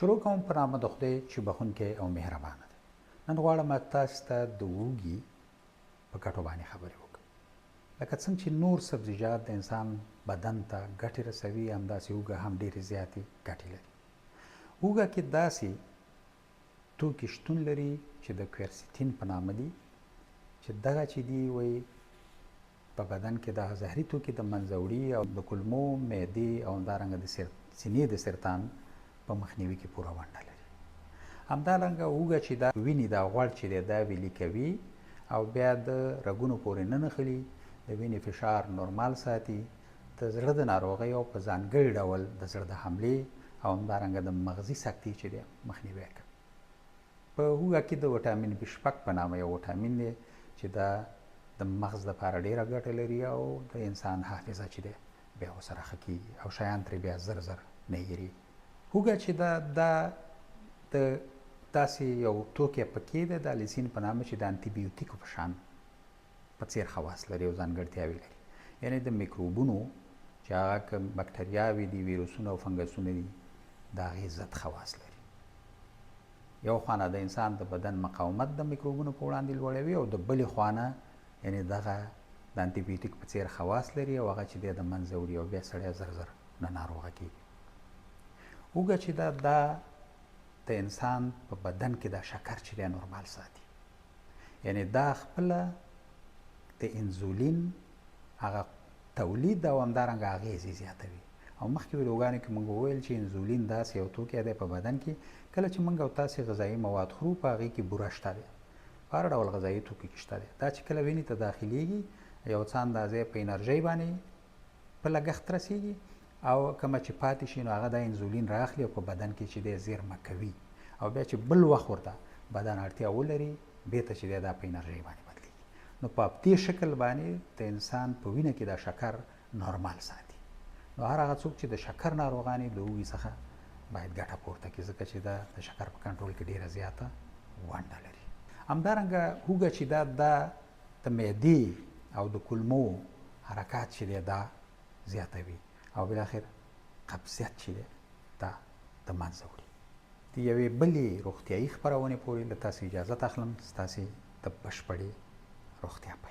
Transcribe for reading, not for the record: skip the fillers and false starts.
شروع کوم په نامه د خدای چې بخښونکی او مهربانه دی. نن غواړم تاسو ته د هوږې په ګټو باندې خبرې وکړم. لکه څنګه چې نور سبزیجات د انسان بدن ته ګټې رسوي، همداسې هوږه هم ډېرې زیاتې ګټې لري. هوږه کې داسې توکي شتون لري چې د کویرسیټین په نامه دي، چې دغه چې دي وایي په بدن کې د زهري توکي د منځه وړي او د کولمو، معدې او همدارنګه د سینې د سرطان په مخنیوي کې پوره ونډه لري. همدارنګه هوږه چې دا وینې دا غوړ چې دی دا ویلي کوي او بیا د رګونو پورې نه نښلي، د وینې فشار نورمال ساتي، د زړه د ناروغیو په ځانګړي ډول د زړه د حملې او همدارنګه د مغزي سکتې چې دی مخنیوی کوي. په هوږه کې د وټامین B6 په نامه یو وټامین دی چې دا د مغز لپاره ډېره ګټه لري او د انسان حافظه چې دی بیا ورسره ښه کېږي او شیان ترې بیا زر زر نه هېرېږي. هوږه چې دا د داسې یو توکی پکې دی د الیسین په نامه چې د انټي بیوټیکو په شان په څېر خواص لري او ځانګړتیاوې لري. یعنې د میکروبونو چې هغه که بکټریاوې دي، ویروسونه او فنګسونه دي، د هغې ضد خواص لري. یو خوا د انسان د بدن مقاومت د میکروبونو په وړاندې لوړوي او د بلې خوا نه یعنې دغه د انټي بیوټیک په څېر خواص لري او هغه چې دی د منځه وړي او بیا سړی زر زر نه ناروغه کېږي. هوږه چې دا د انسان په بدن کې دا شکر چې دی نورمال ساتي، یعنې دا خپله د انزولین هغه تولید او همدارنګه اغېزې زیاتوي. او مخکې ویډیوګانو کې موږ وویل چې انزولین داسې یو توکی دی په بدن کې، کله چې موږ او تاسې غذایي مواد خورو په هغې کې بوره شته دی، په هر ډول غذایي توکي کې شته دی. دا چې کله وینې ته داخلېږي یو څه اندازې په انرژۍ باندې په لګښت رسېږي او کومه چې پاتې شي نو هغه د انزولین رااخلي او په بدن کې چې دی زېرمه کوي او بیا چې بل وخت ورته بدن اړتیا ولري بېرته چې دی دا په انرژۍ باندې بدلېږي. نو په دې شکل باندې د انسان په وینه کې دا شکر نورمال ساتي. نو هر هغه څوک چې د شکر ناروغان دي د هوږې څخه باید ګټه پورته کړي، ځکه چې دا د شکر په کنټرول کې ډېره زیاته ونډه لري. همدارنګه هوږه چې دا د معدې او د کولمو حرکات چې دی دا زیاتوي او بالاخره قبضیت چې دی دا د منځه وړي. د یوې بلې روغتیایي خپرونې پورې له تاسې اجازت اخلم. ستاسې د بشپړې روغتیا په